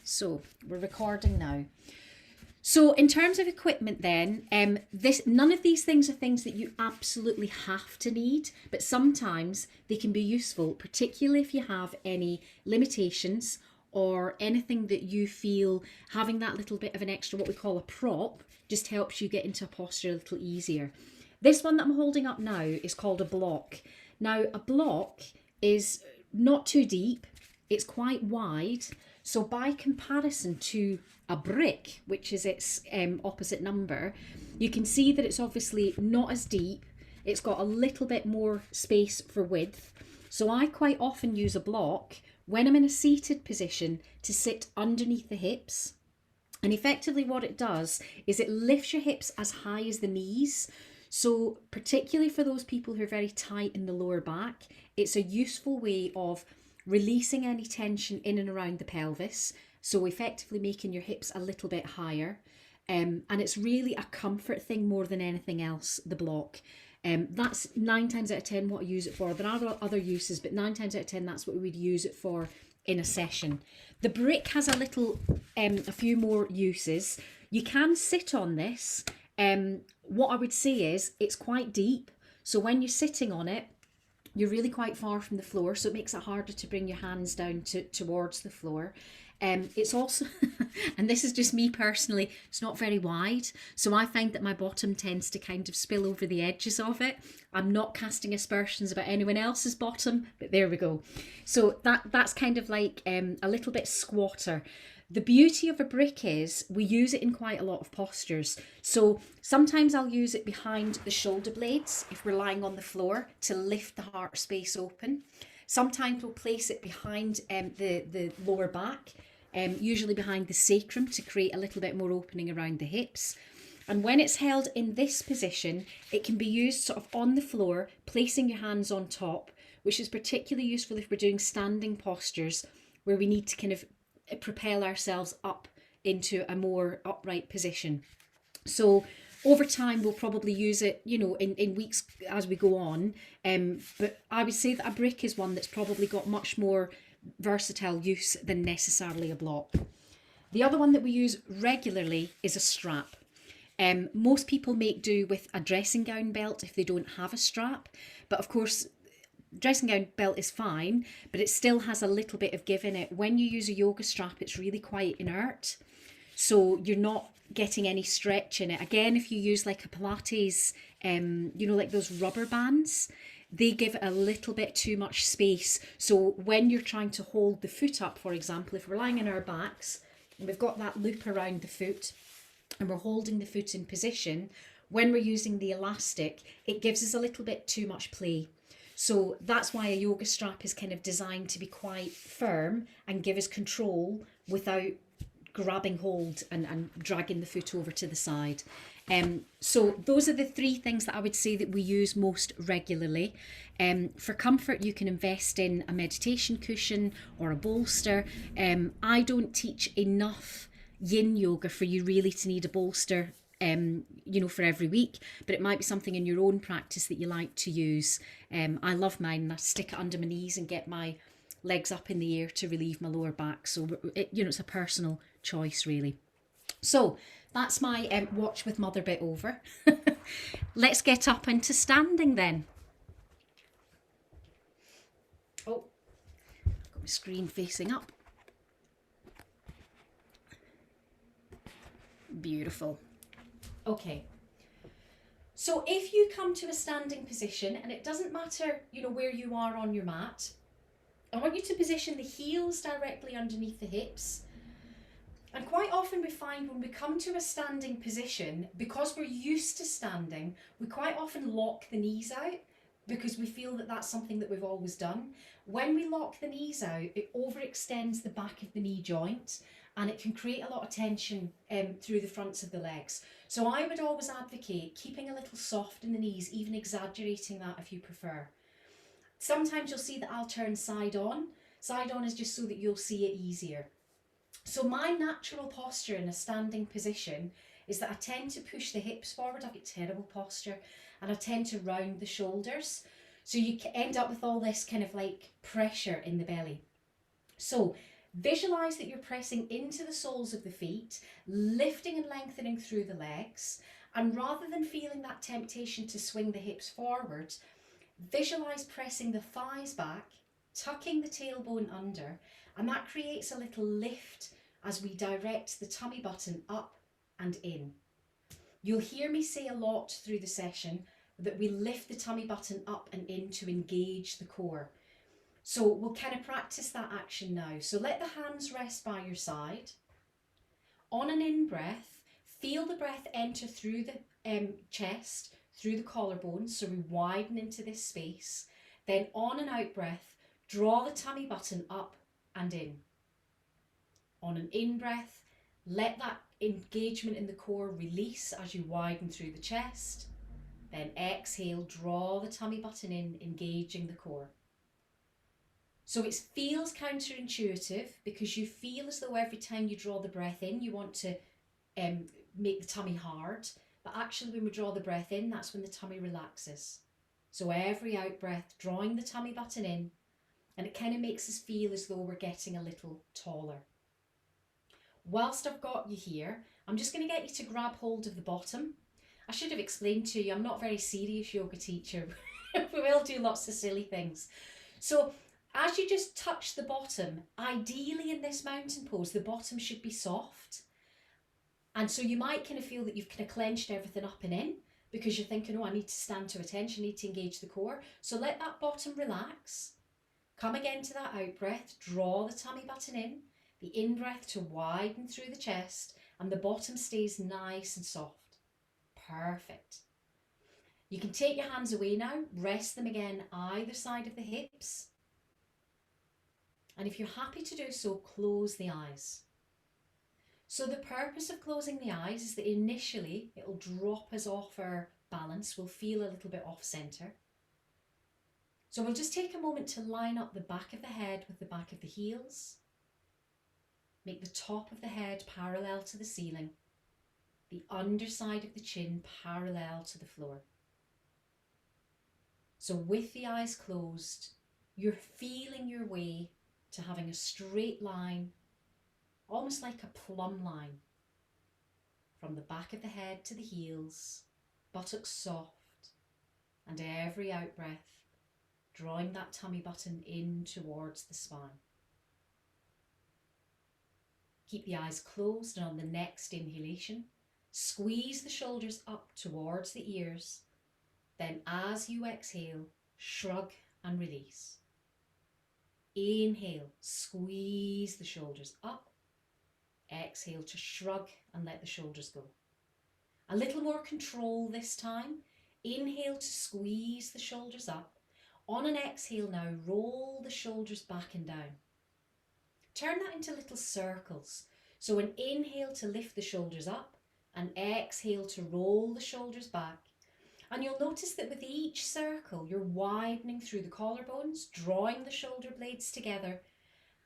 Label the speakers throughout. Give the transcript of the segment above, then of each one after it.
Speaker 1: So we're recording now. So in terms of equipment then, none of these things are things that you absolutely have to need, but sometimes they can be useful, particularly if you have any limitations or anything that you feel having that little bit of an extra, what we call a prop, just helps you get into a posture a little easier. This one that I'm holding up now is called a block. Now, a block is not too deep, it's quite wide. So, by comparison to a brick, which is its opposite number, you can see that it's obviously not as deep. It's got a little bit more space for width. So, I quite often use a block when I'm in a seated position to sit underneath the hips. And effectively, what it does is it lifts your hips as high as the knees. So, particularly for those people who are very tight in the lower back, it's a useful way of releasing any tension in and around the pelvis. So, effectively making your hips a little bit higher. And it's really a comfort thing more than anything else, the block. That's 9 times out of 10 what I use it for. There are other uses, but 9 times out of 10, that's what we would use it for in a session. The brick has a few more uses. You can sit on this. What I would say is it's quite deep. So when you're sitting on it, you're really quite far from the floor, so it makes it harder to bring your hands down towards the floor. It's also, and this is just me personally, it's not very wide. So I find that my bottom tends to kind of spill over the edges of it. I'm not casting aspersions about anyone else's bottom, but there we go. So that's kind of like a little bit squatter. The beauty of a brick is we use it in quite a lot of postures. So sometimes I'll use it behind the shoulder blades if we're lying on the floor to lift the heart space open. Sometimes we'll place it behind the lower back, usually behind the sacrum to create a little bit more opening around the hips. And when it's held in this position, it can be used sort of on the floor, placing your hands on top, which is particularly useful if we're doing standing postures where we need to kind of propel ourselves up into a more upright position. So over time we'll probably use it, in weeks as we go on. But I would say that a brick is one that's probably got much more versatile use than necessarily a block. The other one that we use regularly is a strap. Most people make do with a dressing gown belt if they don't have a strap, but of course dressing gown belt is fine, but it still has a little bit of give in it. When you use a yoga strap, it's really quite inert, so you're not getting any stretch in it. Again, if you use like a Pilates, like those rubber bands, they give it a little bit too much space. So when you're trying to hold the foot up, for example, if we're lying on our backs and we've got that loop around the foot and we're holding the foot in position, when we're using the elastic, it gives us a little bit too much play. So that's why a yoga strap is kind of designed to be quite firm and give us control without grabbing hold and dragging the foot over to the side. So those are the three things that I would say that we use most regularly. For comfort, you can invest in a meditation cushion or a bolster. I don't teach enough yin yoga for you really to need a bolster for every week, but it might be something in your own practice that you like to use. I love mine and I stick it under my knees and get my legs up in the air to relieve my lower back. So, it's a personal choice really. So that's my watch with mother bit over. Let's get up into standing then. Oh, I've got my screen facing up. Beautiful. Okay. So if you come to a standing position, and it doesn't matter, where you are on your mat, I want you to position the heels directly underneath the hips. And quite often we find when we come to a standing position, because we're used to standing, we quite often lock the knees out because we feel that that's something that we've always done. When we lock the knees out, it overextends the back of the knee joint and it can create a lot of tension through the fronts of the legs. So I would always advocate keeping a little soft in the knees, even exaggerating that if you prefer. Sometimes you'll see that I'll turn side on. Side on is just so that you'll see it easier. So my natural posture in a standing position is that I tend to push the hips forward. I've got terrible posture, and I tend to round the shoulders. So you end up with all this kind of like pressure in the belly. So Visualize that you're pressing into the soles of the feet, lifting and lengthening through the legs, and rather than feeling that temptation to swing the hips forward, visualize pressing the thighs back, tucking the tailbone under, and that creates a little lift as we direct the tummy button up and in. You'll hear me say a lot through the session that we lift the tummy button up and in to engage the core. So we'll kind of practice that action now. So let the hands rest by your side. On an in breath, feel the breath enter through the chest, through the collarbone, so we widen into this space. Then on an out breath, draw the tummy button up and in. On an in breath, let that engagement in the core release as you widen through the chest. Then exhale, draw the tummy button in, engaging the core. So it feels counterintuitive because you feel as though every time you draw the breath in, you want to make the tummy hard. But actually when we draw the breath in, that's when the tummy relaxes. So every out breath, drawing the tummy button in, and it kind of makes us feel as though we're getting a little taller. Whilst I've got you here, I'm just going to get you to grab hold of the bottom. I should have explained to you, I'm not a very serious yoga teacher. We will do lots of silly things. So as you just touch the bottom, ideally in this mountain pose, the bottom should be soft. And so you might kind of feel that you've kind of clenched everything up and in because you're thinking, oh, I need to stand to attention, I need to engage the core. So let that bottom relax. Come again to that out breath, draw the tummy button in, the in breath to widen through the chest, and the bottom stays nice and soft. Perfect. You can take your hands away now, rest them again either side of the hips. And if you're happy to do so, close the eyes. So the purpose of closing the eyes is that initially it'll drop us off our balance. We'll feel a little bit off centre. So we'll just take a moment to line up the back of the head with the back of the heels. Make the top of the head parallel to the ceiling. The underside of the chin parallel to the floor. So with the eyes closed, you're feeling your way to having a straight line, almost like a plumb line, from the back of the head to the heels, buttocks soft, and every out breath, drawing that tummy button in towards the spine. Keep the eyes closed, and on the next inhalation, squeeze the shoulders up towards the ears. Then as you exhale, shrug and release. Inhale, squeeze the shoulders up. Exhale to shrug and let the shoulders go. A little more control this time. Inhale to squeeze the shoulders up. On an exhale now, roll the shoulders back and down. Turn that into little circles. So an inhale to lift the shoulders up, and exhale to roll the shoulders back. And you'll notice that with each circle, you're widening through the collarbones, drawing the shoulder blades together,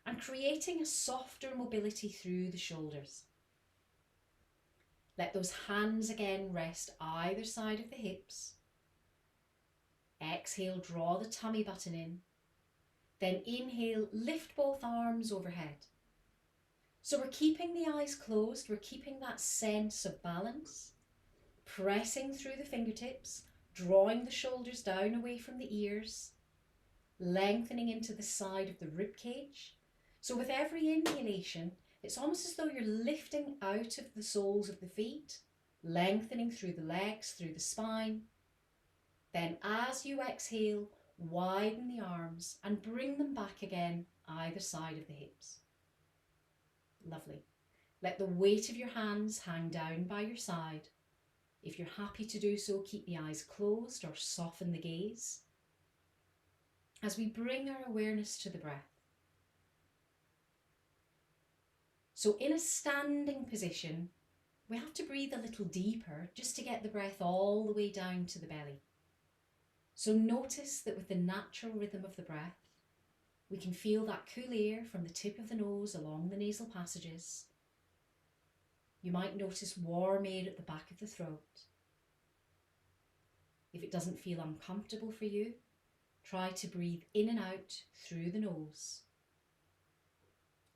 Speaker 1: and creating a softer mobility through the shoulders. Let those hands again rest either side of the hips. Exhale, draw the tummy button in. Then inhale, lift both arms overhead. So we're keeping the eyes closed, we're keeping that sense of balance, pressing through the fingertips, drawing the shoulders down away from the ears, lengthening into the side of the rib cage. So with every inhalation, it's almost as though you're lifting out of the soles of the feet, lengthening through the legs, through the spine. Then as you exhale, widen the arms and bring them back again either side of the hips. Lovely. Let the weight of your hands hang down by your side. If you're happy to do so, keep the eyes closed or soften the gaze. As we bring our awareness to the breath. So in a standing position, we have to breathe a little deeper just to get the breath all the way down to the belly. So notice that with the natural rhythm of the breath, we can feel that cool air from the tip of the nose along the nasal passages. You might notice warm air at the back of the throat. If it doesn't feel uncomfortable for you, try to breathe in and out through the nose.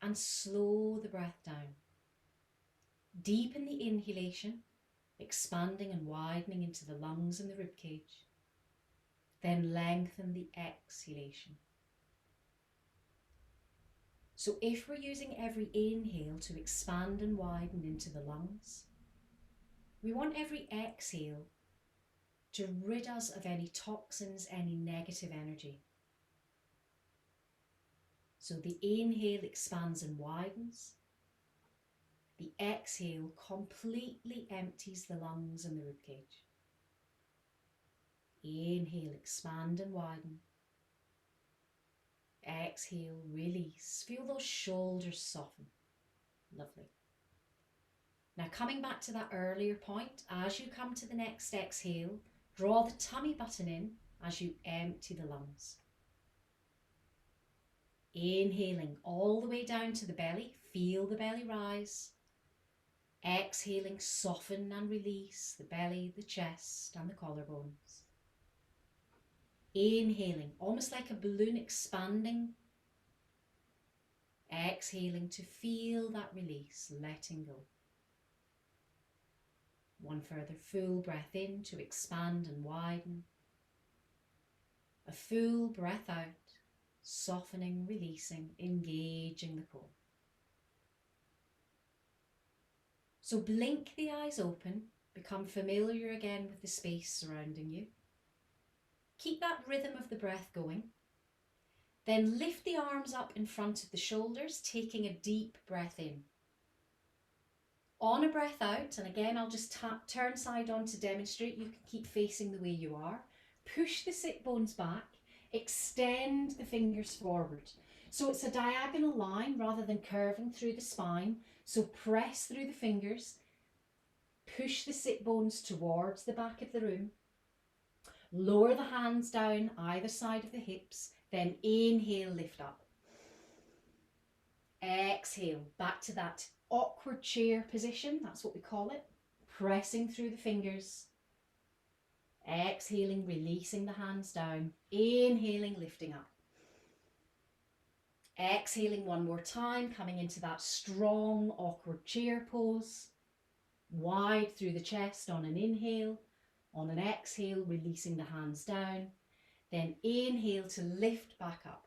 Speaker 1: and slow the breath down. Deepen the inhalation, expanding and widening into the lungs and the ribcage. Then lengthen the exhalation. So if we're using every inhale to expand and widen into the lungs, we want every exhale to rid us of any toxins, any negative energy. So the inhale expands and widens. The exhale completely empties the lungs and the ribcage. Inhale, expand and widen. Exhale, release. Feel those shoulders soften. Lovely. Now coming back to that earlier point, as you come to the next exhale, draw the tummy button in as you empty the lungs. Inhaling all the way down to the belly, feel the belly rise. Exhaling, soften and release the belly, the chest and the collarbones. Inhaling, almost like a balloon expanding. Exhaling to feel that release, letting go. One further full breath in to expand and widen. A full breath out, softening, releasing, engaging the core. So blink the eyes open, become familiar again with the space surrounding you. Keep that rhythm of the breath going. Then lift the arms up in front of the shoulders, taking a deep breath in. On a breath out, and again I'll just turn side on to demonstrate, you can keep facing the way you are. Push the sit bones back, extend the fingers forward. So it's a diagonal line rather than curving through the spine. So press through the fingers, push the sit bones towards the back of the room. Lower the hands down either side of the hips, then inhale, lift up. Exhale, back to that awkward chair position, that's what we call it. Pressing through the fingers. Exhaling, releasing the hands down. Inhaling, lifting up. Exhaling one more time, coming into that strong, awkward chair pose. Wide through the chest on an inhale. On an exhale, releasing the hands down. Then inhale to lift back up.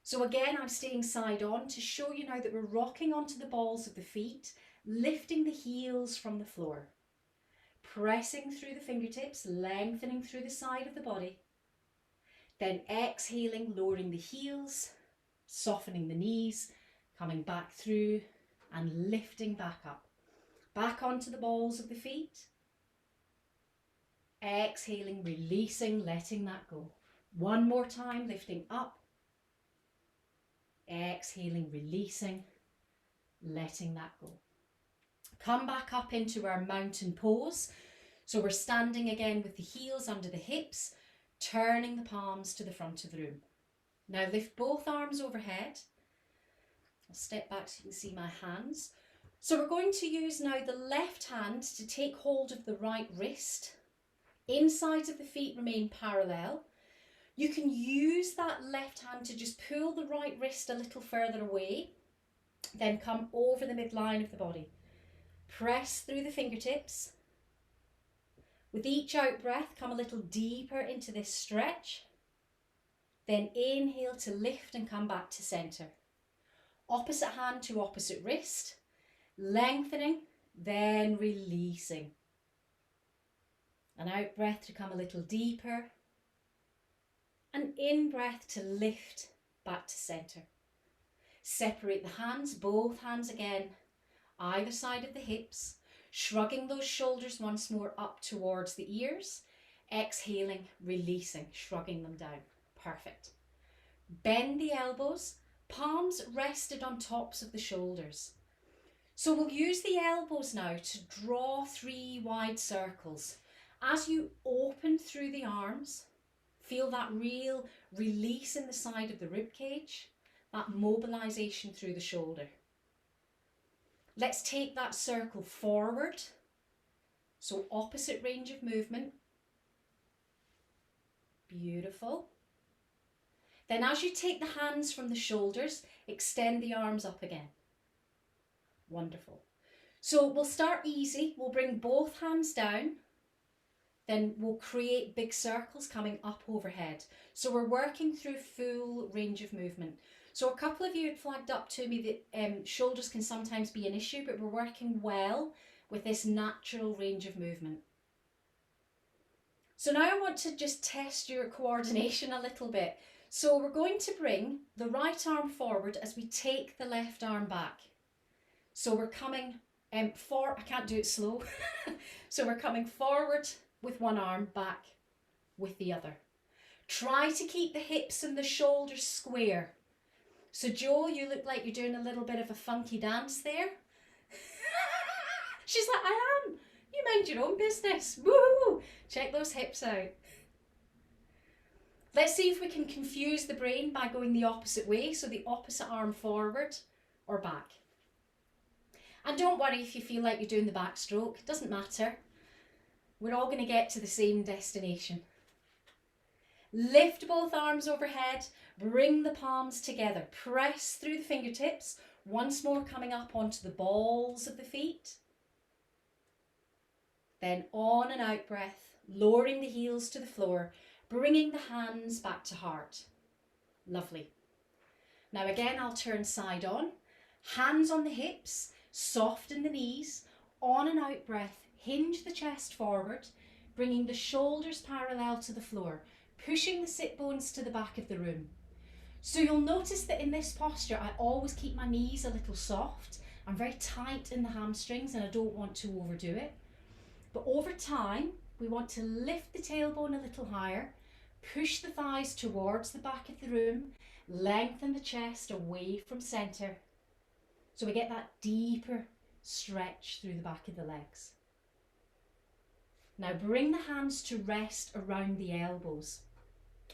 Speaker 1: So again, I'm staying side on to show you now that we're rocking onto the balls of the feet, lifting the heels from the floor. Pressing through the fingertips, lengthening through the side of the body. Then exhaling, lowering the heels, softening the knees, coming back through and lifting back up. Back onto the balls of the feet. Exhaling, releasing, letting that go. One more time, lifting up. Exhaling, releasing, letting that go. Come back up into our mountain pose. So we're standing again with the heels under the hips, turning the palms to the front of the room. Now lift both arms overhead. I'll step back so you can see my hands. So we're going to use now the left hand to take hold of the right wrist. Insides of the feet remain parallel. You can use that left hand to just pull the right wrist a little further away, then come over the midline of the body. Press through the fingertips. With each out breath, come a little deeper into this stretch. Then inhale to lift and come back to centre. Opposite hand to opposite wrist. Lengthening, then releasing. An out breath to come a little deeper. An in breath to lift back to centre. Separate the hands, both hands again, either side of the hips. Shrugging those shoulders once more up towards the ears. Exhaling, releasing, shrugging them down. Perfect. Bend the elbows, palms rested on tops of the shoulders. So we'll use the elbows now to draw 3 wide circles. As you open through the arms, feel that real release in the side of the rib cage, that mobilisation through the shoulder. Let's take that circle forward. So opposite range of movement. Beautiful. Then as you take the hands from the shoulders, extend the arms up again. Wonderful. So we'll start easy. We'll bring both hands down. Then we'll create big circles coming up overhead. So we're working through full range of movement. So a couple of you had flagged up to me that shoulders can sometimes be an issue, but we're working well with this natural range of movement. So now I want to just test your coordination a little bit. So we're going to bring the right arm forward as we take the left arm back. So we're coming I can't do it slow. So we're coming forward with one arm, back with the other. Try to keep the hips and the shoulders square. So Jo, you look like you're doing a little bit of a funky dance there. She's like, I am. You mind your own business. Woo! Check those hips out. Let's see if we can confuse the brain by going the opposite way. So the opposite arm forward or back. And don't worry if you feel like you're doing the backstroke. It doesn't matter. We're all going to get to the same destination. Lift both arms overhead. Bring the palms together. Press through the fingertips. Once more coming up onto the balls of the feet. Then on and out breath. Lowering the heels to the floor. Bringing the hands back to heart. Lovely. Now again, I'll turn side on. Hands on the hips. Soften the knees, on and out breath, hinge the chest forward, bringing the shoulders parallel to the floor, pushing the sit bones to the back of the room. So you'll notice that in this posture, I always keep my knees a little soft. I'm very tight in the hamstrings and I don't want to overdo it. But over time, we want to lift the tailbone a little higher, push the thighs towards the back of the room, lengthen the chest away from centre. So we get that deeper stretch through the back of the legs. Now bring the hands to rest around the elbows.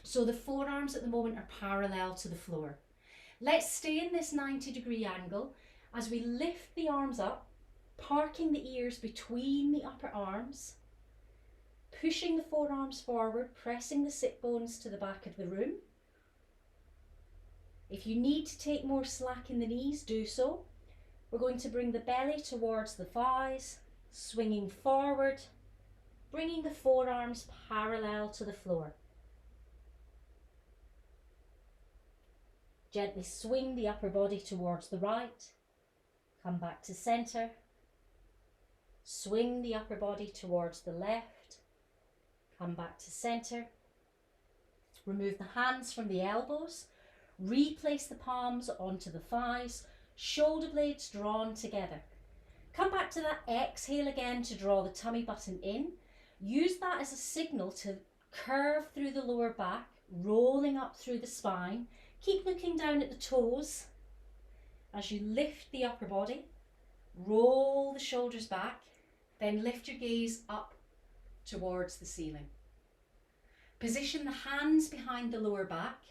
Speaker 1: So the forearms at the moment are parallel to the floor. Let's stay in this 90-degree angle as we lift the arms up, parking the ears between the upper arms, pushing the forearms forward, pressing the sit bones to the back of the room. If you need to take more slack in the knees, do so. We're going to bring the belly towards the thighs, swinging forward, bringing the forearms parallel to the floor. Gently swing the upper body towards the right, come back to centre, swing the upper body towards the left, come back to centre, remove the hands from the elbows, replace the palms onto the thighs, shoulder blades drawn together. Come back to that exhale again to draw the tummy button in. Use that as a signal to curve through the lower back, rolling up through the spine. Keep looking down at the toes as you lift the upper body. Roll the shoulders back, then lift your gaze up towards the ceiling. Position the hands behind the lower back.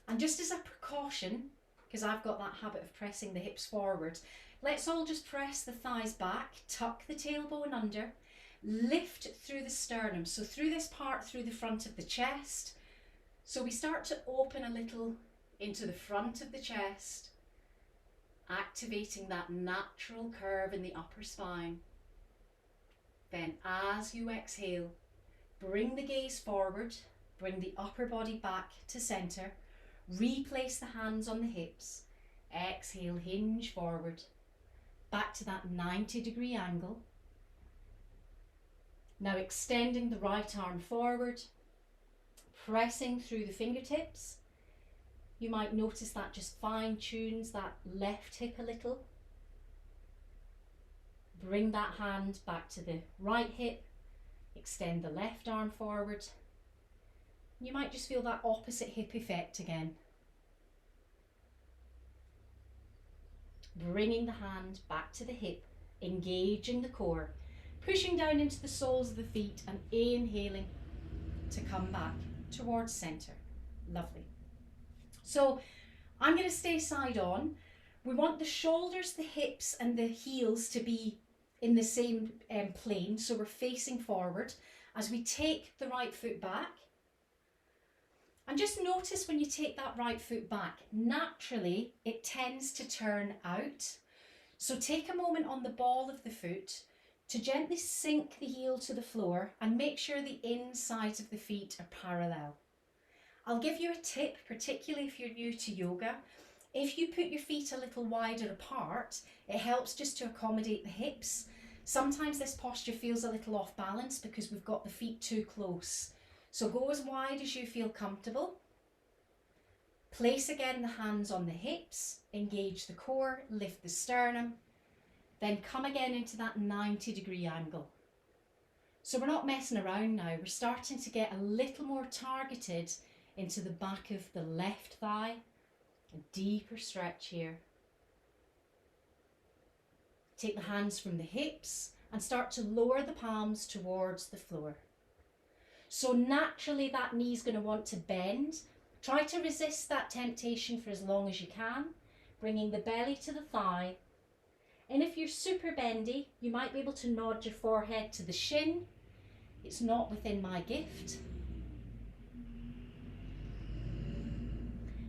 Speaker 1: And just as a precaution, because I've got that habit of pressing the hips forward, let's all just press the thighs back, tuck the tailbone under, lift through the sternum, so through this part, through the front of the chest. So we start to open a little into the front of the chest, activating that natural curve in the upper spine. Then as you exhale, bring the gaze forward, bring the upper body back to centre, replace the hands on the hips, exhale, hinge forward, back to that 90-degree angle. Now extending the right arm forward, pressing through the fingertips. You might notice that just fine tunes that left hip a little. Bring that hand back to the right hip, extend the left arm forward. You might just feel that opposite hip effect again. Bringing the hand back to the hip, engaging the core, pushing down into the soles of the feet and inhaling to come back towards centre. Lovely. So I'm going to stay side on. We want the shoulders, the hips and the heels to be in the same plane, so we're facing forward as we take the right foot back. And just notice when you take that right foot back, naturally it tends to turn out. So take a moment on the ball of the foot to gently sink the heel to the floor and make sure the insides of the feet are parallel. I'll give you a tip, particularly if you're new to yoga. If you put your feet a little wider apart, it helps just to accommodate the hips. Sometimes this posture feels a little off balance because we've got the feet too close. So go as wide as you feel comfortable. Place again the hands on the hips, engage the core, lift the sternum, then come again into that 90-degree angle. So we're not messing around now, we're starting to get a little more targeted into the back of the left thigh, a deeper stretch here. Take the hands from the hips and start to lower the palms towards the floor. So naturally that knee's going to want to bend. Try to resist that temptation for as long as you can, bringing the belly to the thigh. And if you're super bendy, you might be able to nod your forehead to the shin. It's not within my gift.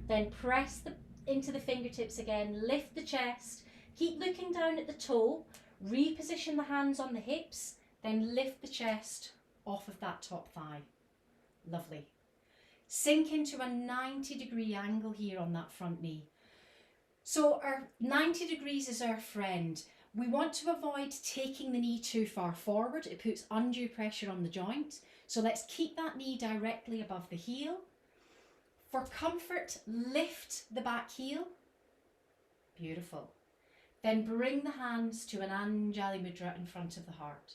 Speaker 1: Then press into the fingertips again, lift the chest, keep looking down at the toe, reposition the hands on the hips, then lift the chest off of that top thigh. Lovely. Sink into a 90-degree angle here on that front knee. So our 90 degrees is our friend. We want to avoid taking the knee too far forward. It puts undue pressure on the joint. So let's keep that knee directly above the heel. For comfort, lift the back heel. Beautiful. Then bring the hands to an Anjali Mudra in front of the heart.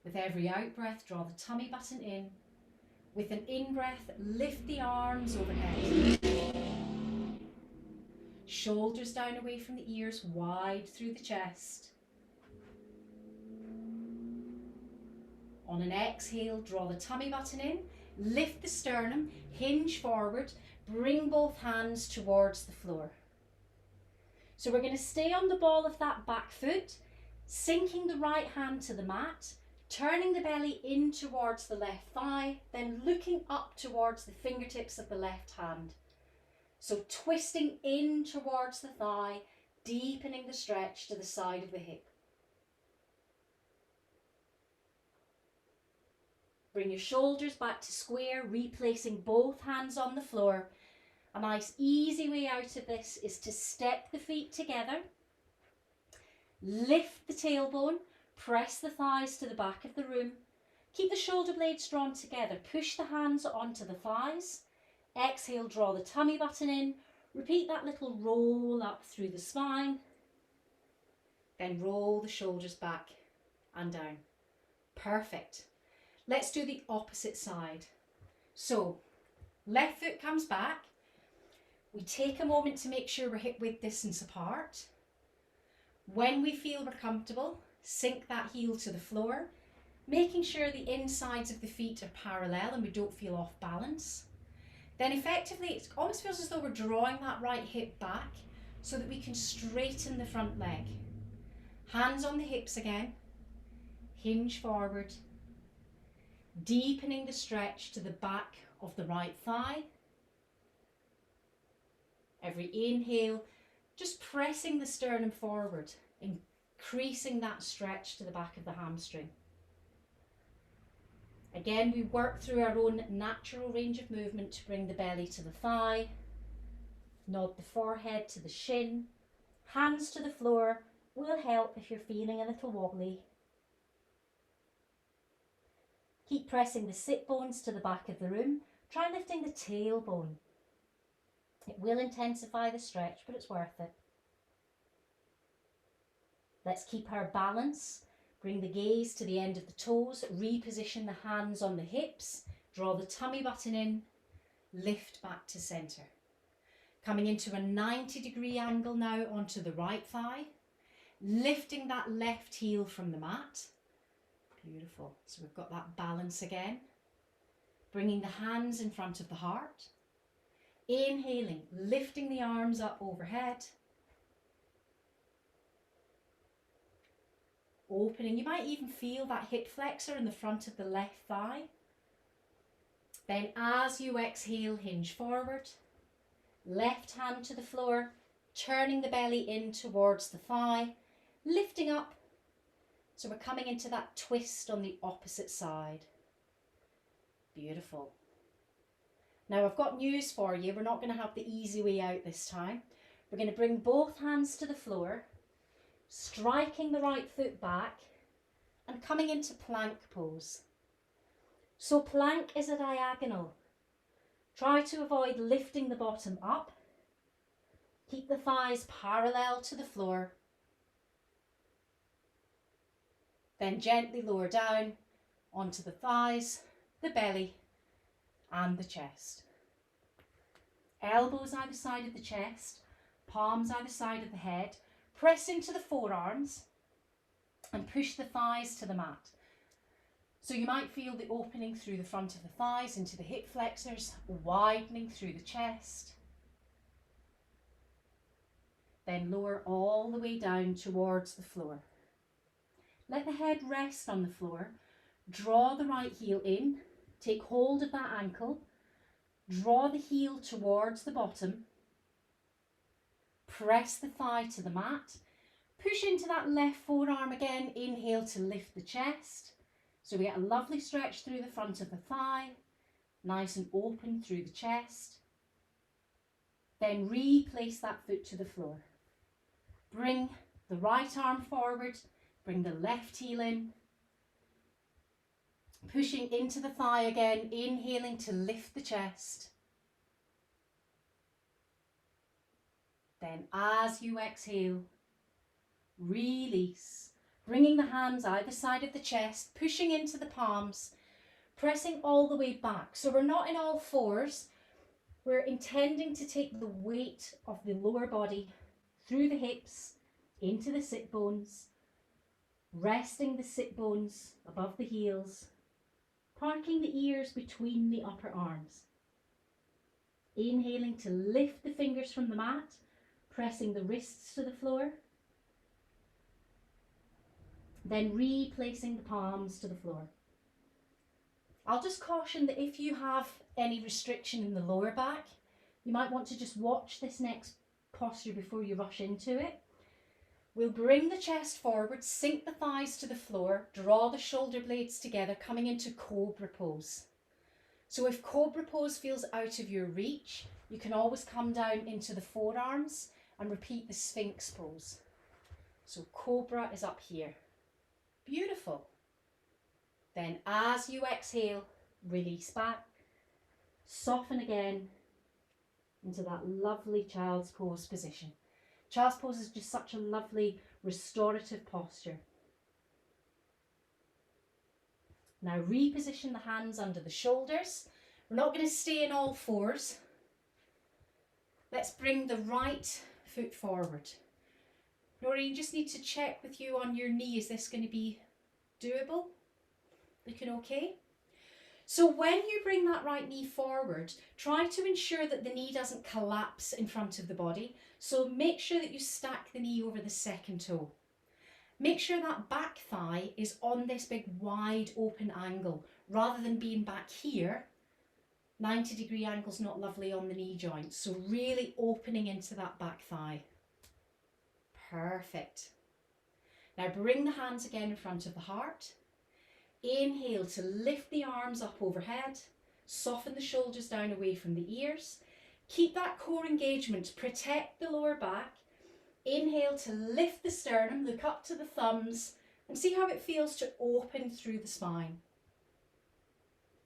Speaker 1: With every out breath, draw the tummy button in. With an in-breath, lift the arms overhead. Shoulders down away from the ears, wide through the chest. On an exhale, draw the tummy button in, lift the sternum, hinge forward, bring both hands towards the floor. So we're going to stay on the ball of that back foot, sinking the right hand to the mat, turning the belly in towards the left thigh, then looking up towards the fingertips of the left hand. So twisting in towards the thigh, deepening the stretch to the side of the hip. Bring your shoulders back to square, replacing both hands on the floor. A nice easy way out of this is to step the feet together, lift the tailbone, press the thighs to the back of the room. Keep the shoulder blades drawn together. Push the hands onto the thighs. Exhale, draw the tummy button in. Repeat that little roll up through the spine. Then roll the shoulders back and down. Perfect. Let's do the opposite side. So, left foot comes back. We take a moment to make sure we're hip width distance apart. When we feel we're comfortable, sink that heel to the floor, making sure the insides of the feet are parallel and we don't feel off balance. Then effectively, it almost feels as though we're drawing that right hip back so that we can straighten the front leg. Hands on the hips again, hinge forward, deepening the stretch to the back of the right thigh. Every inhale, just pressing the sternum forward, increasing that stretch to the back of the hamstring. Again, we work through our own natural range of movement to bring the belly to the thigh, nod the forehead to the shin, hands to the floor will help if you're feeling a little wobbly. Keep pressing the sit bones to the back of the room. Try lifting the tailbone. It will intensify the stretch, but it's worth it. Let's keep our balance. Bring the gaze to the end of the toes, reposition the hands on the hips, draw the tummy button in, lift back to centre. Coming into a 90-degree angle now onto the right thigh, lifting that left heel from the mat. Beautiful. So we've got that balance again. Bringing the hands in front of the heart. Inhaling, lifting the arms up overhead. Opening, you might even feel that hip flexor in the front of the left thigh. Then as you exhale, hinge forward. Left hand to the floor, turning the belly in towards the thigh, lifting up. So we're coming into that twist on the opposite side. Beautiful. Now I've got news for you. We're not going to have the easy way out this time. We're going to bring both hands to the floor, striking the right foot back and coming into plank pose. So plank is a diagonal. Try to avoid lifting the bottom up. Keep the thighs parallel to the floor. Then gently lower down onto the thighs, the belly and the chest. Elbows either side of the chest, palms either side of the head. Press into the forearms and push the thighs to the mat. So you might feel the opening through the front of the thighs into the hip flexors, widening through the chest. Then lower all the way down towards the floor. Let the head rest on the floor. Draw the right heel in. Take hold of that ankle. Draw the heel towards the bottom. Press the thigh to the mat. Push into that left forearm again. Inhale to lift the chest. So we get a lovely stretch through the front of the thigh. Nice and open through the chest. Then replace that foot to the floor. Bring the right arm forward. Bring the left heel in. Pushing into the thigh again. Inhaling to lift the chest. Then as you exhale, release. Bringing the hands either side of the chest, pushing into the palms, pressing all the way back. So we're not in all fours. We're intending to take the weight of the lower body through the hips, into the sit bones, resting the sit bones above the heels, parking the ears between the upper arms. Inhaling to lift the fingers from the mat, pressing the wrists to the floor. Then replacing the palms to the floor. I'll just caution that if you have any restriction in the lower back, you might want to just watch this next posture before you rush into it. We'll bring the chest forward, sink the thighs to the floor, draw the shoulder blades together, coming into cobra pose. So if cobra pose feels out of your reach, you can always come down into the forearms and repeat the sphinx pose. So cobra is up here. Beautiful. Then as you exhale, release back, soften again into that lovely child's pose position. Child's pose is just such a lovely restorative posture. Now reposition the hands under the shoulders. We're not going to stay in all fours. Let's bring the right foot forward. Noreen, you just need to check with you on your knee. Is this going to be doable? Looking okay? So when you bring that right knee forward, try to ensure that the knee doesn't collapse in front of the body. So make sure that you stack the knee over the second toe. Make sure that back thigh is on this big wide open angle rather than being back here. 90-degree angle's not lovely on the knee joint. So really opening into that back thigh. Perfect. Now bring the hands again in front of the heart. Inhale to lift the arms up overhead. Soften the shoulders down away from the ears. Keep that core engagement. Protect the lower back. Inhale to lift the sternum. Look up to the thumbs and see how it feels to open through the spine.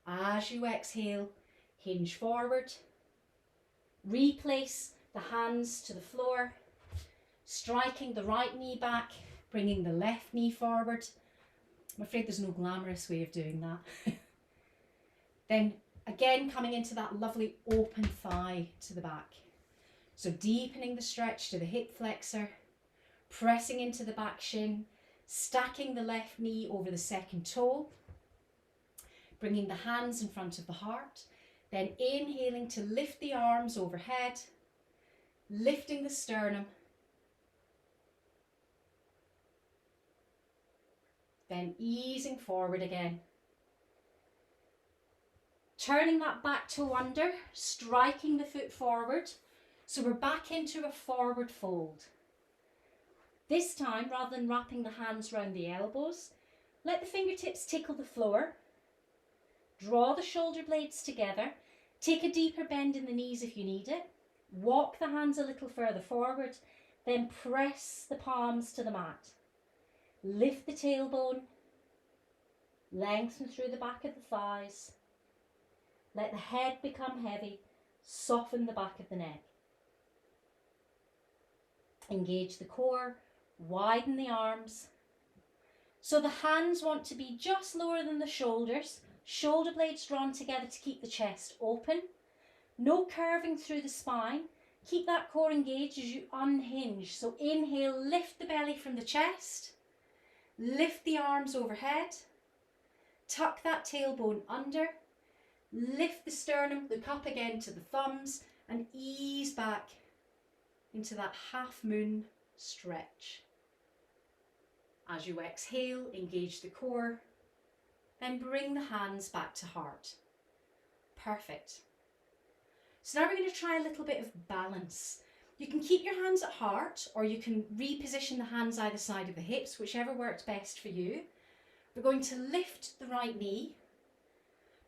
Speaker 1: As you exhale, hinge forward. Replace the hands to the floor. Striking the right knee back, bringing the left knee forward. I'm afraid there's no glamorous way of doing that. Then again, coming into that lovely open thigh to the back. So deepening the stretch to the hip flexor, pressing into the back shin, stacking the left knee over the second toe, bringing the hands in front of the heart, then inhaling to lift the arms overhead, lifting the sternum, then easing forward again. Turning that back toe under, striking the foot forward. So we're back into a forward fold. This time, rather than wrapping the hands round the elbows, let the fingertips tickle the floor. Draw the shoulder blades together. Take a deeper bend in the knees if you need it. Walk the hands a little further forward. Then press the palms to the mat. Lift the tailbone. Lengthen through the back of the thighs. Let the head become heavy. Soften the back of the neck. Engage the core. Widen the arms. So the hands want to be just lower than the shoulders. Shoulder blades drawn together to keep the chest open. No curving through the spine. Keep that core engaged as you unhinge. So inhale, lift the belly from the chest. Lift the arms overhead. Tuck that tailbone under. Lift the sternum, look up again to the thumbs and ease back into that half moon stretch. As you exhale, engage the core, then bring the hands back to heart. Perfect. So now we're going to try a little bit of balance. You can keep your hands at heart, or you can reposition the hands either side of the hips, whichever works best for you. We're going to lift the right knee.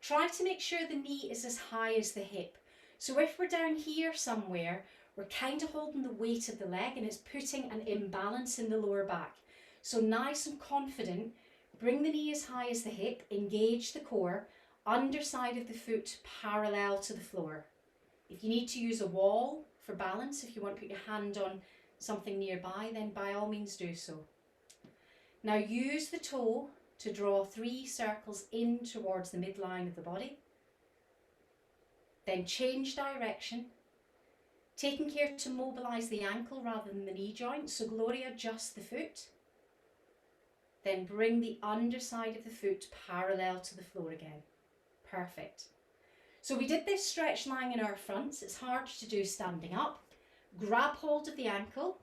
Speaker 1: Try to make sure the knee is as high as the hip. So if we're down here somewhere, we're kind of holding the weight of the leg and it's putting an imbalance in the lower back. So nice and confident, bring the knee as high as the hip, engage the core, underside of the foot parallel to the floor. If you need to use a wall for balance, if you want to put your hand on something nearby, then by all means do so. Now use the toe to draw 3 circles in towards the midline of the body. Then change direction, taking care to mobilise the ankle rather than the knee joint. So Gloria, adjust the foot. Then bring the underside of the foot parallel to the floor again. Perfect. So we did this stretch lying in our fronts. It's hard to do standing up. Grab hold of the ankle.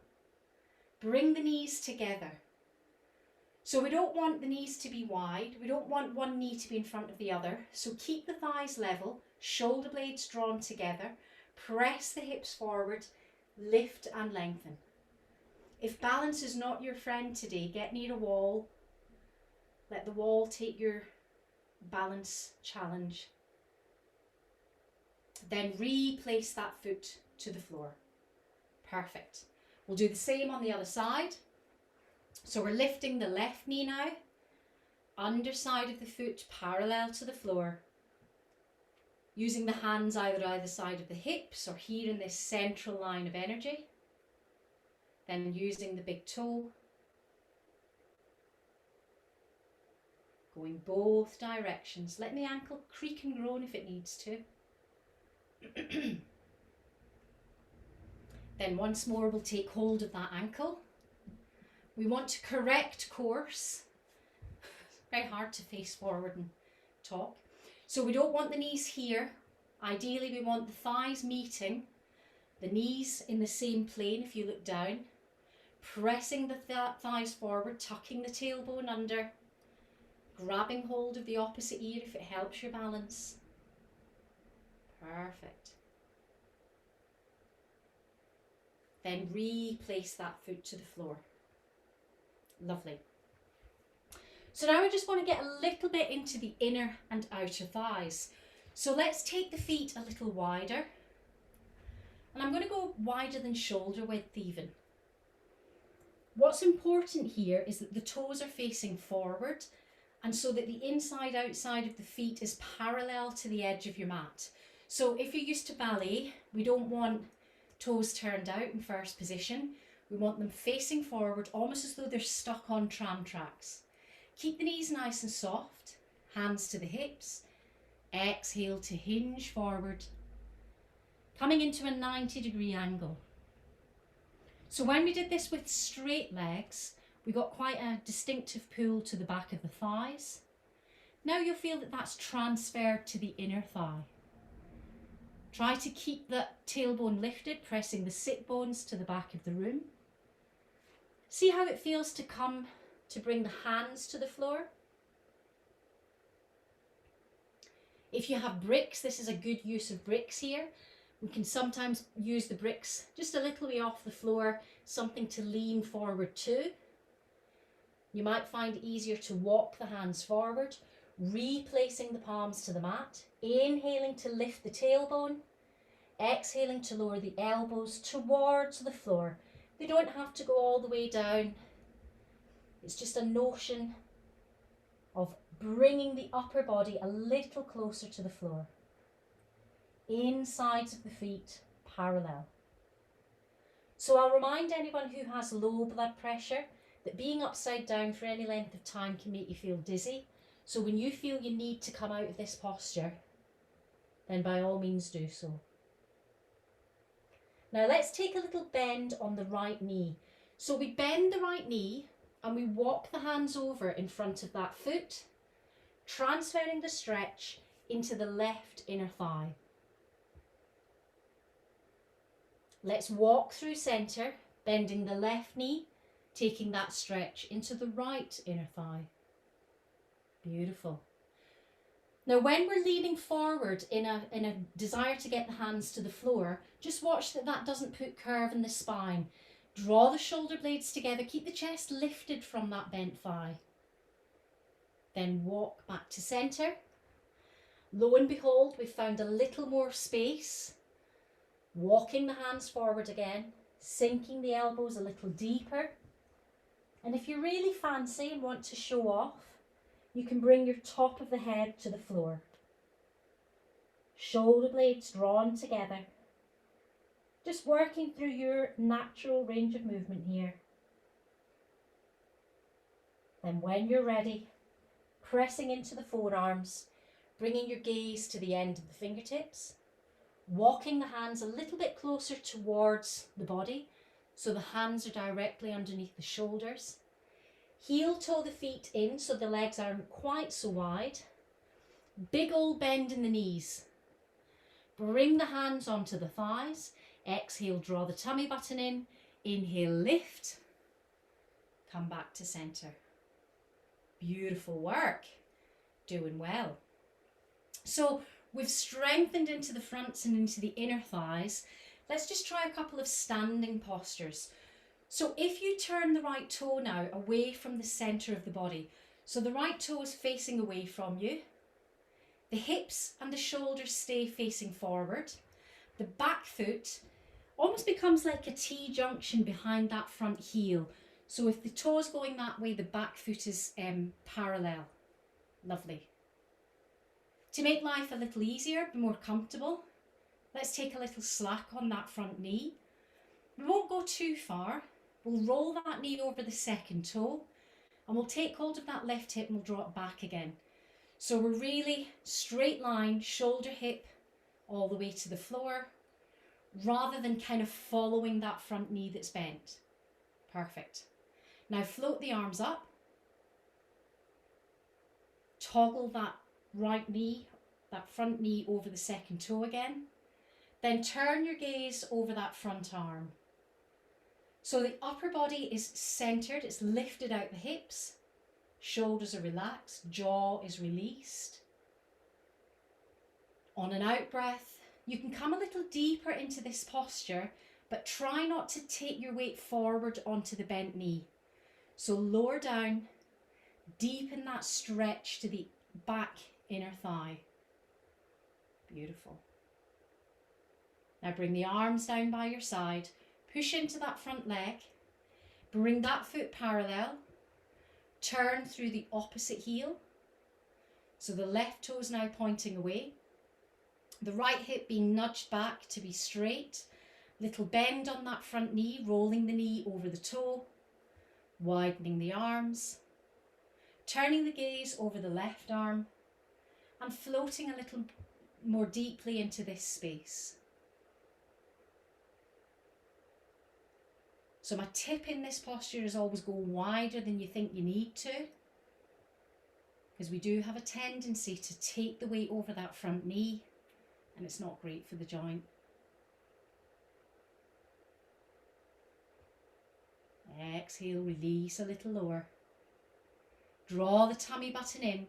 Speaker 1: Bring the knees together. So we don't want the knees to be wide. We don't want one knee to be in front of the other. So keep the thighs level, shoulder blades drawn together. Press the hips forward, lift and lengthen. If balance is not your friend today, get near a wall. Let the wall take your balance challenge. Then replace that foot to the floor. Perfect. We'll do the same on the other side. So we're lifting the left knee now. Underside of the foot parallel to the floor. Using the hands either side of the hips or here in this central line of energy. Then using the big toe. Going both directions. Let the ankle creak and groan if it needs to. Then once more we'll take hold of that ankle. We want to correct course. It's very hard to face forward and talk. So we don't want the knees here. Ideally we want the thighs meeting, the knees in the same plane if you look down. Pressing the thighs forward, tucking the tailbone under. Grabbing hold of the opposite ear if it helps your balance. Perfect. Then replace that foot to the floor. Lovely. So now I just want to get a little bit into the inner and outer thighs. So let's take the feet a little wider. And I'm going to go wider than shoulder width even. What's important here is that the toes are facing forward and so that the inside outside of the feet is parallel to the edge of your mat. So if you're used to ballet, we don't want toes turned out in first position. We want them facing forward, almost as though they're stuck on tram tracks. Keep the knees nice and soft, hands to the hips. Exhale to hinge forward, coming into a 90-degree angle. So when we did this with straight legs, we got quite a distinctive pull to the back of the thighs. Now you'll feel that that's transferred to the inner thigh. Try to keep the tailbone lifted, pressing the sit bones to the back of the room. See how it feels to come to bring the hands to the floor. If you have bricks, this is a good use of bricks here. We can sometimes use the bricks just a little way off the floor, something to lean forward to. You might find it easier to walk the hands forward, replacing the palms to the mat, inhaling to lift the tailbone, exhaling to lower the elbows towards the floor. They don't have to go all the way down. It's just a notion of bringing the upper body a little closer to the floor. Insides of the feet parallel. So I'll remind anyone who has low blood pressure that being upside down for any length of time can make you feel dizzy. So when you feel you need to come out of this posture, then by all means do so. Now let's take a little bend on the right knee. So we bend the right knee and we walk the hands over in front of that foot, transferring the stretch into the left inner thigh. Let's walk through centre, bending the left knee, taking that stretch into the right inner thigh. Beautiful. Now when we're leaning forward in a desire to get the hands to the floor, just watch that that doesn't put curve in the spine. Draw the shoulder blades together, keep the chest lifted from that bent thigh. Then walk back to centre. Lo and behold, we've found a little more space. Walking the hands forward again, sinking the elbows a little deeper. And if you really fancy and want to show off, you can bring your top of the head to the floor. Shoulder blades drawn together. Just working through your natural range of movement here. Then when you're ready, pressing into the forearms, bringing your gaze to the end of the fingertips, walking the hands a little bit closer towards the body so the hands are directly underneath the shoulders. Heel toe the feet in so the legs aren't quite so wide. Big old bend in the knees. Bring the hands onto the thighs. Exhale, draw the tummy button in. Inhale, lift. Come back to centre. Beautiful work. Doing well. So we've strengthened into the fronts and into the inner thighs. Let's just try a couple of standing postures. So if you turn the right toe now away from the centre of the body, so the right toe is facing away from you, the hips and the shoulders stay facing forward, the back foot almost becomes like a T-junction behind that front heel. So if the toe is going that way, the back foot is parallel. Lovely. To make life a little easier, be more comfortable, let's take a little slack on that front knee. We won't go too far. We'll roll that knee over the second toe and we'll take hold of that left hip and we'll draw it back again. So we're really straight line, shoulder, hip, all the way to the floor, rather than kind of following that front knee that's bent. Perfect. Now float the arms up. Toggle that right knee, that front knee over the second toe again. Then turn your gaze over that front arm. So the upper body is centered, it's lifted out the hips, shoulders are relaxed, jaw is released. On an out breath, you can come a little deeper into this posture, but try not to take your weight forward onto the bent knee. So lower down, deepen that stretch to the back inner thigh. Beautiful. Now bring the arms down by your side. Push into that front leg, bring that foot parallel, turn through the opposite heel. So the left toe is now pointing away, the right hip being nudged back to be straight, little bend on that front knee, rolling the knee over the toe, widening the arms, turning the gaze over the left arm and floating a little more deeply into this space. So my tip in this posture is always go wider than you think you need to, because we do have a tendency to take the weight over that front knee and it's not great for the joint. Exhale, release a little lower. Draw the tummy button in.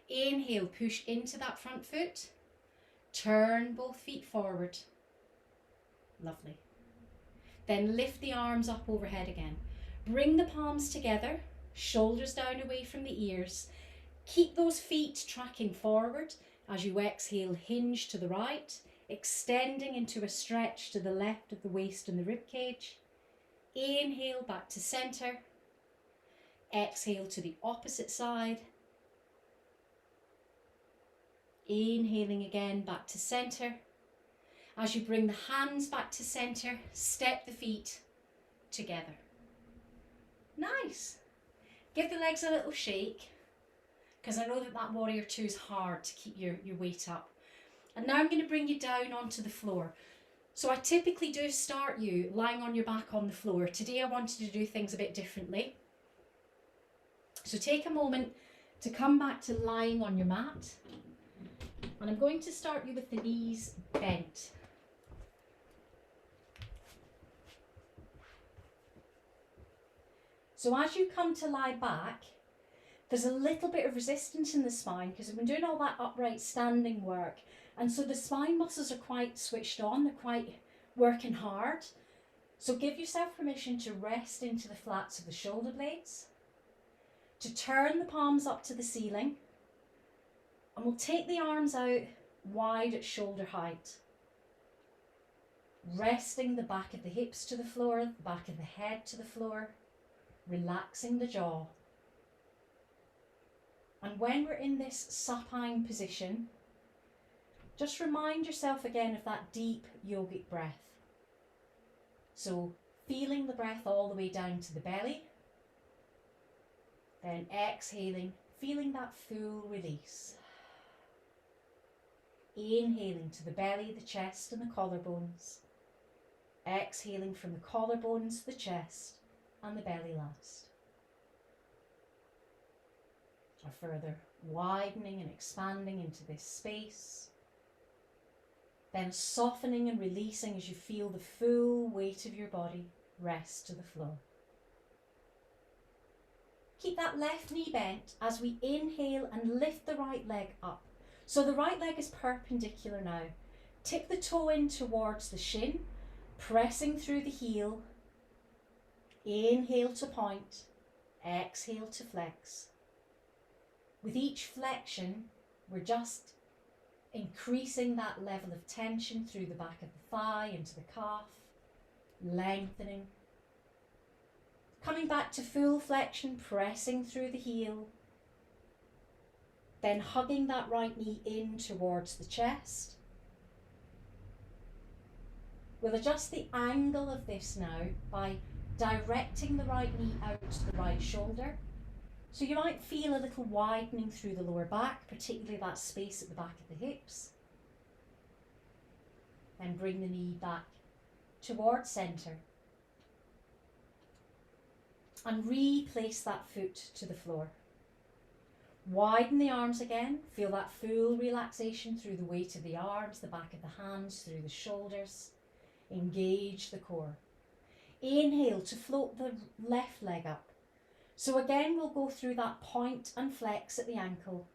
Speaker 1: Inhale, push into that front foot. Turn both feet forward. Lovely. Then lift the arms up overhead again. Bring the palms together, shoulders down away from the ears. Keep those feet tracking forward as you exhale, hinge to the right, extending into a stretch to the left of the waist and the rib cage. Inhale back to center. Exhale to the opposite side. Inhaling again back to center. As you bring the hands back to center, step the feet together. Nice. Give the legs a little shake, because I know that warrior two is hard to keep your weight up. And now I'm going to bring you down onto the floor. So I typically do start you lying on your back on the floor. Today I wanted to do things a bit differently. So take a moment to come back to lying on your mat. And I'm going to start you with the knees bent. So as you come to lie back, there's a little bit of resistance in the spine because we've been doing all that upright standing work. And so the spine muscles are quite switched on, they're quite working hard. So give yourself permission to rest into the flats of the shoulder blades, to turn the palms up to the ceiling, and we'll take the arms out wide at shoulder height. Resting the back of the hips to the floor, the back of the head to the floor, relaxing the jaw. And when we're in this supine position, just remind yourself again of that deep yogic breath. So feeling the breath all the way down to the belly, then exhaling, feeling that full release. Inhaling to the belly, the chest and the collarbones. Exhaling from the collarbones, the chest and the belly last. A further widening and expanding into this space. Then softening and releasing as you feel the full weight of your body rest to the floor. Keep that left knee bent as we inhale and lift the right leg up. So the right leg is perpendicular now. Tip the toe in towards the shin, pressing through the heel. Inhale to point, exhale to flex. With each flexion, we're just increasing that level of tension through the back of the thigh into the calf, lengthening. Coming back to full flexion, pressing through the heel, then hugging that right knee in towards the chest. We'll adjust the angle of this now by directing the right knee out to the right shoulder. So you might feel a little widening through the lower back, particularly that space at the back of the hips. Then bring the knee back towards centre. And replace that foot to the floor. Widen the arms again. Feel that full relaxation through the weight of the arms, the back of the hands, through the shoulders. Engage the core. Inhale to float the left leg up. So again, we'll go through that point and flex at the ankle,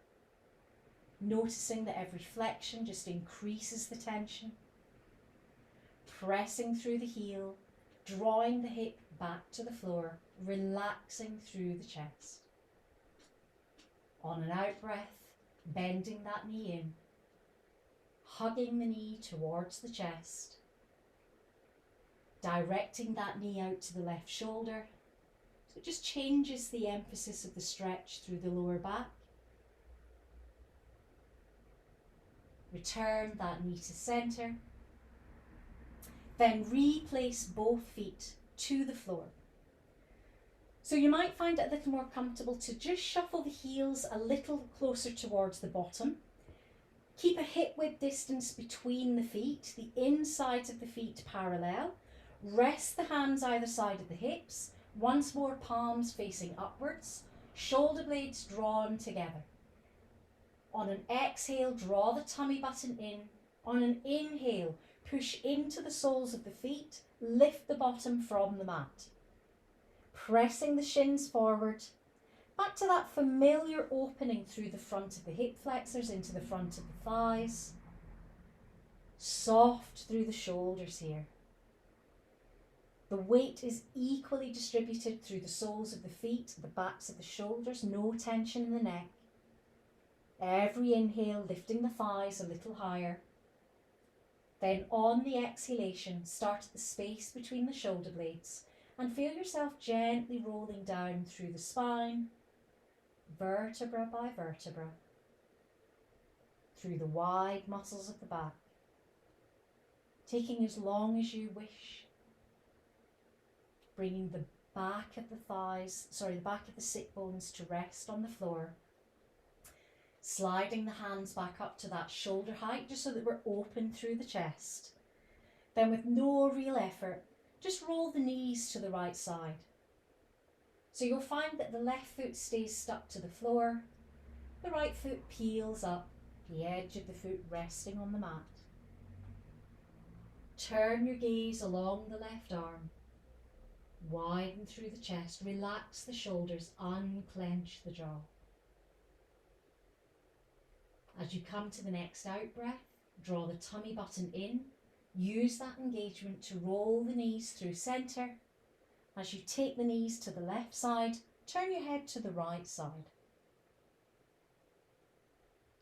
Speaker 1: noticing that every flexion just increases the tension. Pressing through the heel, drawing the hip back to the floor, relaxing through the chest. On an out breath, bending that knee in, hugging the knee towards the chest, directing that knee out to the left shoulder. So it just changes the emphasis of the stretch through the lower back. Return that knee to centre. Then replace both feet to the floor. So you might find it a little more comfortable to just shuffle the heels a little closer towards the bottom. Keep a hip width distance between the feet, the insides of the feet parallel. Rest the hands either side of the hips. Once more, palms facing upwards, shoulder blades drawn together. On an exhale, draw the tummy button in. On an inhale, push into the soles of the feet, lift the bottom from the mat. Pressing the shins forward, Back to that familiar opening through the front of the hip flexors into the front of the thighs. Soft through the shoulders here. The weight is equally distributed through the soles of the feet, the backs of the shoulders, no tension in the neck. Every inhale lifting the thighs a little higher. Then on the exhalation, start at the space between the shoulder blades and feel yourself gently rolling down through the spine, vertebra by vertebra, through the wide muscles of the back, taking as long as you wish, bringing the back of the back of the sit bones to rest on the floor, sliding the hands back up to that shoulder height just so that we're open through the chest. Then with no real effort, just roll the knees to the right side. So you'll find that the left foot stays stuck to the floor, the right foot peels up, the edge of the foot resting on the mat. Turn your gaze along the left arm, widen through the chest, relax the shoulders, unclench the jaw. As you come to the next out breath, draw the tummy button in, use that engagement to roll the knees through centre. As you take the knees to the left side, turn your head to the right side.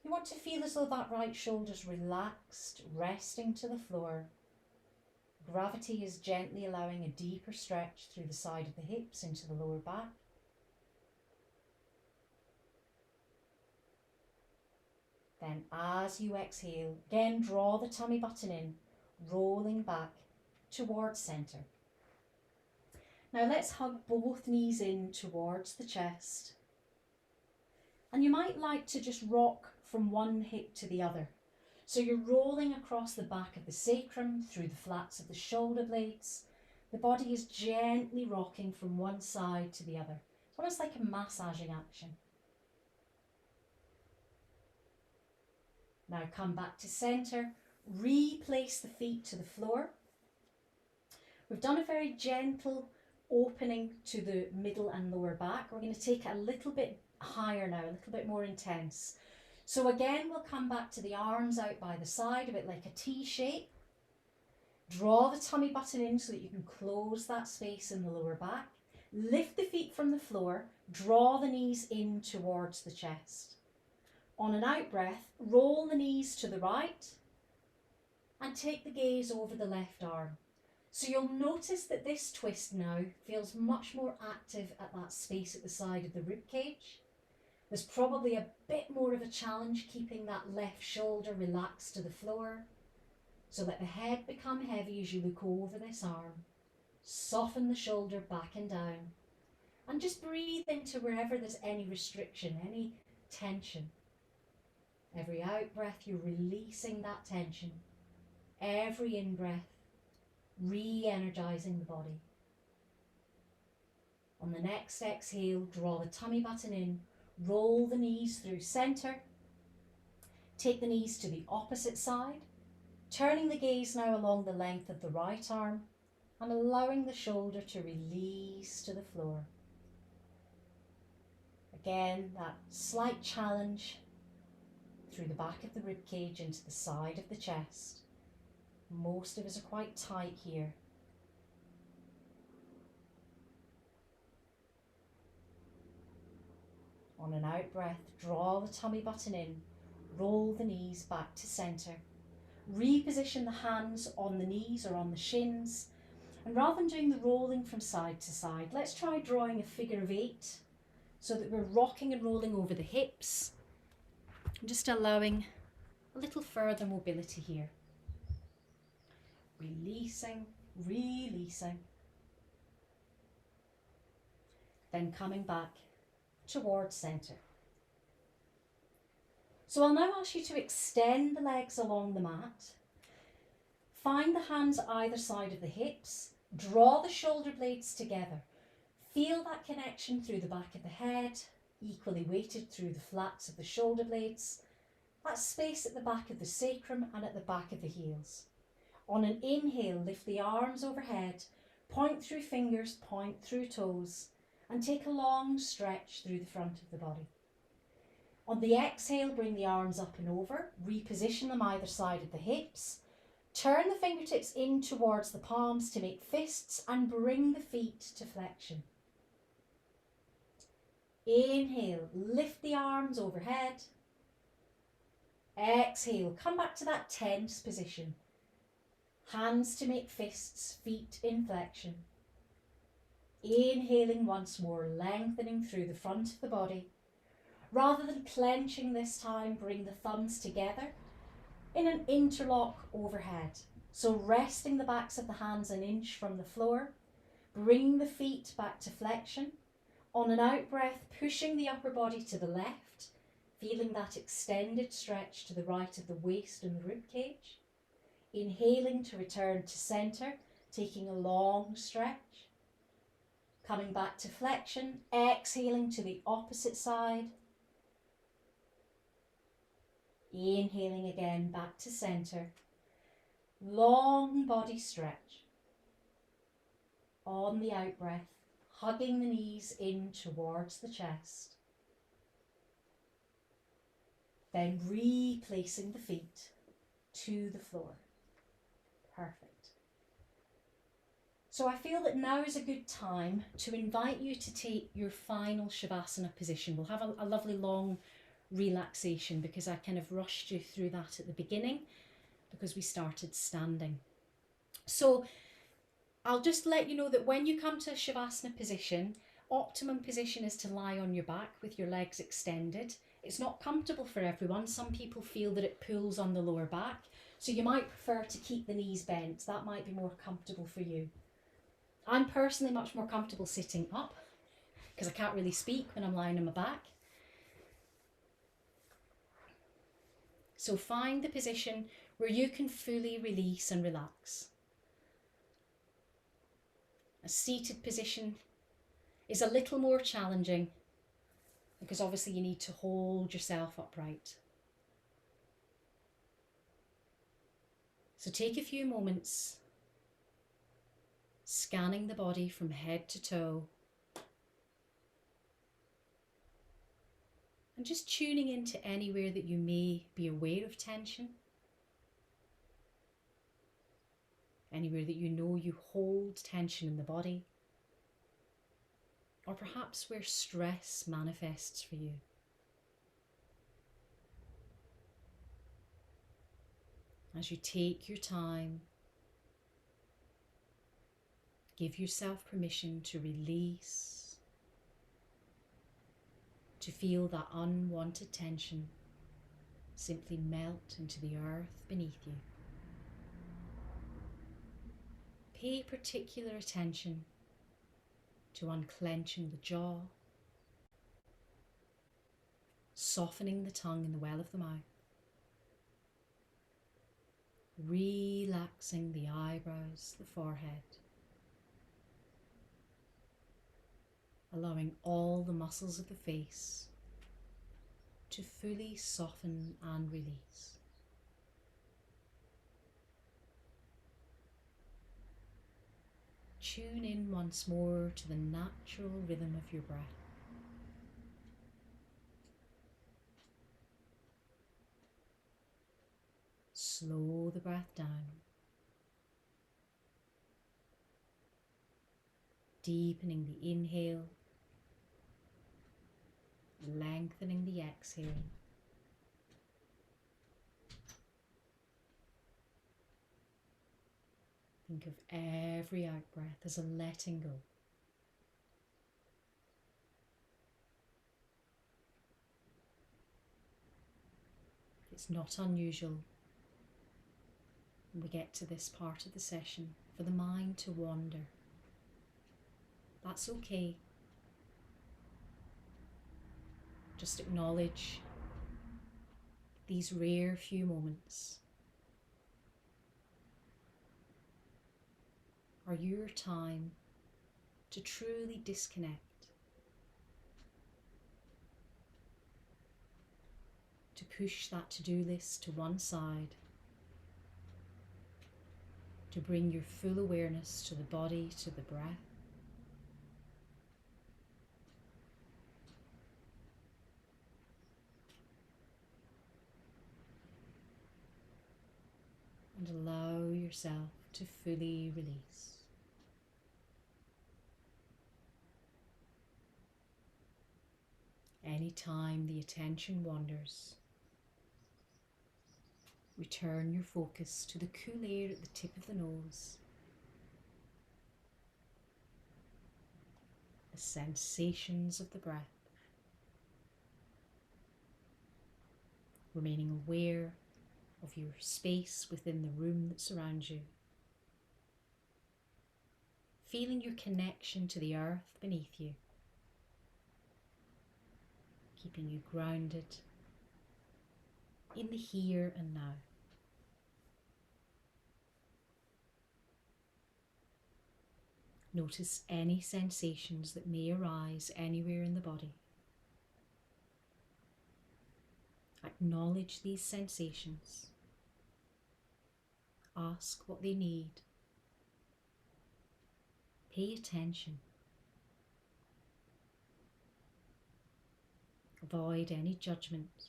Speaker 1: You want to feel as though that right shoulder's relaxed, resting to the floor. Gravity is gently allowing a deeper stretch through the side of the hips into the lower back. Then as you exhale, again draw the tummy button in, rolling back towards centre. Now let's hug both knees in towards the chest. And you might like to just rock from one hip to the other. So you're rolling across the back of the sacrum, through the flats of the shoulder blades. The body is gently rocking from one side to the other. It's almost like a massaging action. Now come back to centre, replace the feet to the floor. We've done a very gentle opening to the middle and lower back. We're going to take it a little bit higher now, a little bit more intense. So again, we'll come back to the arms out by the side, a bit like a T shape. Draw the tummy button in so that you can close that space in the lower back. Lift the feet from the floor, draw the knees in towards the chest. On an out breath, roll the knees to the right and take the gaze over the left arm. So you'll notice that this twist now feels much more active at that space at the side of the rib cage. There's probably a bit more of a challenge keeping that left shoulder relaxed to the floor. So let the head become heavy as you look over this arm. Soften the shoulder back and down. And just breathe into wherever there's any restriction, any tension. Every out breath, you're releasing that tension. Every in breath, re-energizing the body. On the next exhale, draw the tummy button in, roll the knees through centre. Take the knees to the opposite side, turning the gaze now along the length of the right arm and allowing the shoulder to release to the floor. Again, that slight challenge through the back of the rib cage into the side of the chest. Most of us are quite tight here. On an out breath, draw the tummy button in, roll the knees back to centre. Reposition the hands on the knees or on the shins. And rather than doing the rolling from side to side, let's try drawing a figure of 8 so that we're rocking and rolling over the hips. Just allowing a little further mobility here. Releasing, releasing. Then coming back towards centre. So I'll now ask you to extend the legs along the mat. Find the hands either side of the hips. Draw the shoulder blades together. Feel that connection through the back of the head, equally weighted through the flats of the shoulder blades. That space at the back of the sacrum and at the back of the heels. On an inhale, lift the arms overhead, point through fingers, point through toes. and take a long stretch through the front of the body. On the exhale, bring the arms up and over, reposition them either side of the hips, turn the fingertips in towards the palms to make fists and bring the feet to flexion. Inhale, lift the arms overhead. Exhale, come back to that tense position. Hands to make fists, feet in flexion. Inhaling once more, lengthening through the front of the body. Rather than clenching this time, bring the thumbs together in an interlock overhead. So resting the backs of the hands an inch from the floor. Bring the feet back to flexion. On an out breath, pushing the upper body to the left, feeling that extended stretch to the right of the waist and the rib cage. Inhaling to return to centre, taking a long stretch. Coming back to flexion, exhaling to the opposite side. Inhaling again back to centre. Long body stretch. On the out breath, hugging the knees in towards the chest. Then replacing the feet to the floor. Perfect. So I feel that now is a good time to invite you to take your final Shavasana position. We'll have a lovely long relaxation because I kind of rushed you through that at the beginning because we started standing. So I'll just let you know that when you come to a Shavasana position, optimum position is to lie on your back with your legs extended. It's not comfortable for everyone. Some people feel that it pulls on the lower back. So you might prefer to keep the knees bent. That might be more comfortable for you. I'm personally much more comfortable sitting up because I can't really speak when I'm lying on my back. So find the position where you can fully release and relax. A seated position is a little more challenging because obviously you need to hold yourself upright. So take a few moments scanning the body from head to toe and just tuning into anywhere that you may be aware of tension, anywhere that you know you hold tension in the body, or perhaps where stress manifests for you. As you take your time, give yourself permission to release, to feel that unwanted tension simply melt into the earth beneath you. Pay particular attention to unclenching the jaw, softening the tongue in the well of the mouth, relaxing the eyebrows, the forehead, allowing all the muscles of the face to fully soften and release. Tune in once more to the natural rhythm of your breath. Slow the breath down. Deepening the inhale, lengthening the exhale. Think of every out breath as a letting go. It's not unusual when we get to this part of the session for the mind to wander. That's okay. Just acknowledge these rare few moments are your time to truly disconnect, to push that to-do list to one side, to bring your full awareness to the body, to the breath, yourself to fully release. Anytime the attention wanders, return your focus to the cool air at the tip of the nose, the sensations of the breath, remaining aware of your space within the room that surrounds you, feeling your connection to the earth beneath you, keeping you grounded in the here and now. Notice any sensations that may arise anywhere in the body. Acknowledge these sensations. Ask what they need. Pay attention. Avoid any judgment.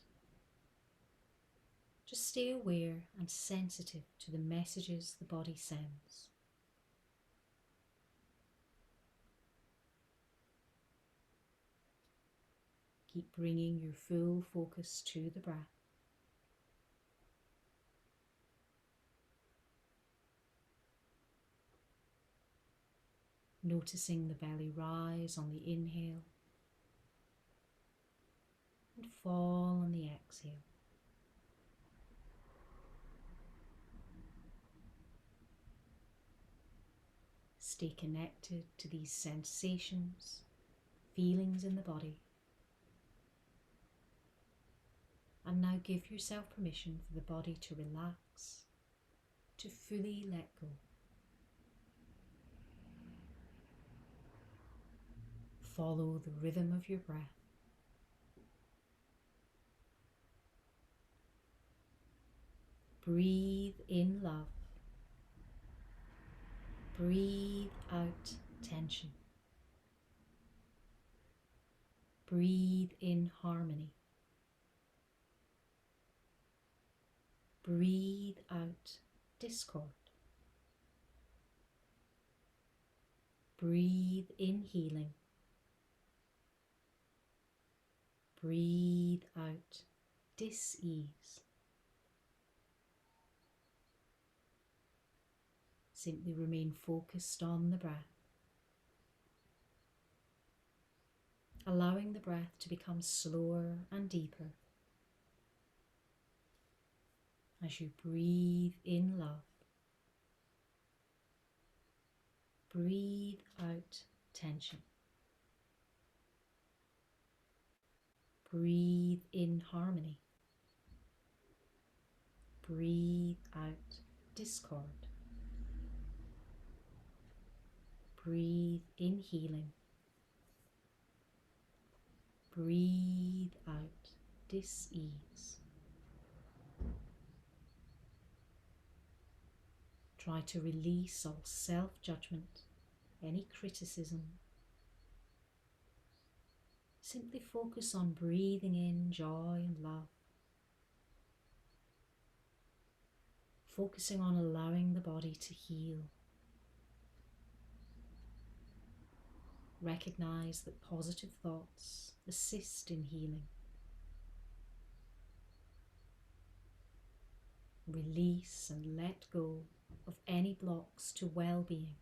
Speaker 1: Just stay aware and sensitive to the messages the body sends. Keep bringing your full focus to the breath. Noticing the belly rise on the inhale and fall on the exhale. Stay connected to these sensations, feelings in the body. And now give yourself permission for the body to relax, to fully let go. Follow the rhythm of your breath. Breathe in love. Breathe out tension. Breathe in harmony. Breathe out discord. Breathe in healing. Breathe out dis-ease. Simply remain focused on the breath, allowing the breath to become slower and deeper as you breathe in love. Breathe out tension. Breathe in harmony. Breathe out discord. Breathe in healing. Breathe out dis-ease. Try to release all self-judgment, any criticism. Simply focus on breathing in joy and love. Focusing on allowing the body to heal. Recognize that positive thoughts assist in healing. Release and let go of any blocks to well-being.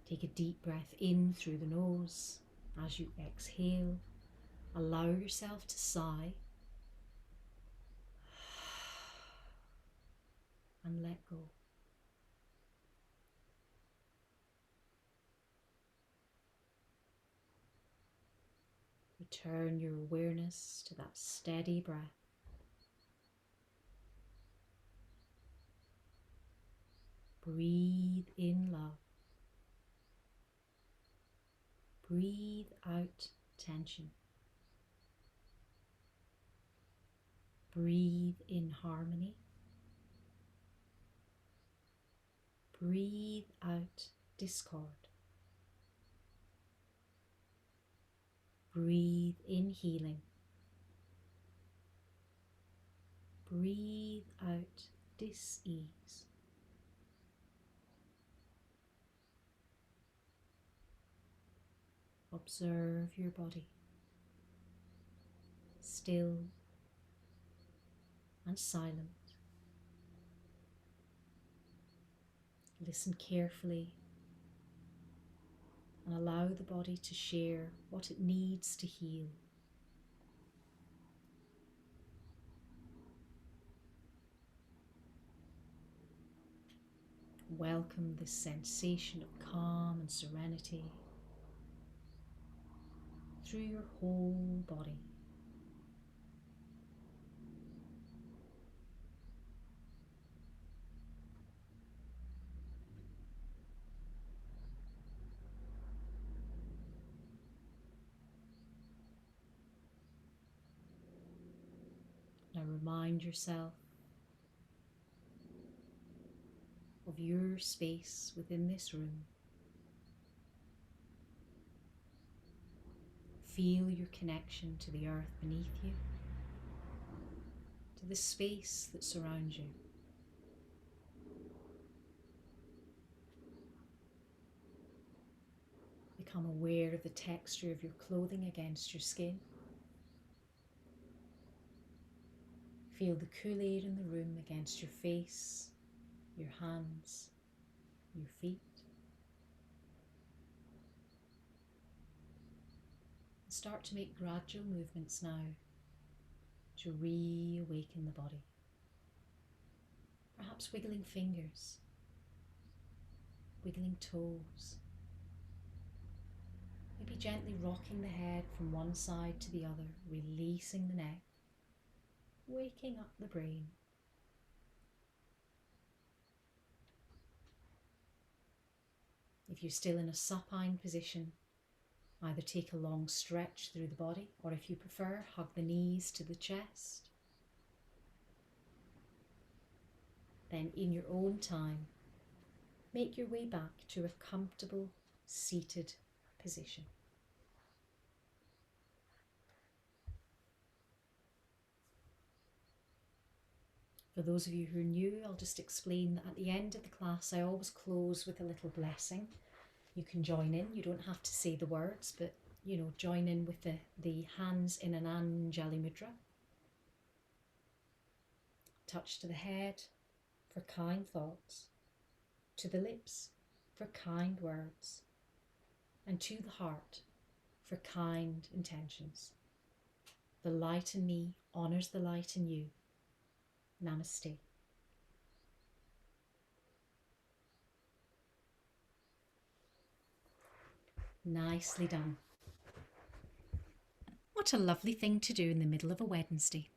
Speaker 1: Take a deep breath in through the nose. As you exhale, allow yourself to sigh and let go. Return your awareness to that steady breath. Breathe in love. Breathe out tension. Breathe in harmony. Breathe out discord. Breathe in healing. Breathe out dis-ease. Observe your body, still and silent. Listen carefully and allow the body to share what it needs to heal. Welcome this sensation of calm and serenity through your whole body. Now remind yourself of your space within this room. Feel your connection to the earth beneath you, to the space that surrounds you. Become aware of the texture of your clothing against your skin. Feel the cool air in the room against your face, your hands, your feet. Start to make gradual movements now to reawaken the body. Perhaps wiggling fingers, wiggling toes, maybe gently rocking the head from one side to the other, releasing the neck, waking up the brain. If you're still in a supine position, either take a long stretch through the body, or if you prefer, hug the knees to the chest. Then in your own time, make your way back to a comfortable seated position. For those of you who are new, I'll just explain that at the end of the class I always close with a little blessing. You can join in, you don't have to say the words, but join in with the hands in an Anjali Mudra. Touch to the head for kind thoughts, to the lips for kind words, and to the heart for kind intentions. The light in me honours the light in you. Namaste. Nicely done. What a lovely thing to do in the middle of a Wednesday.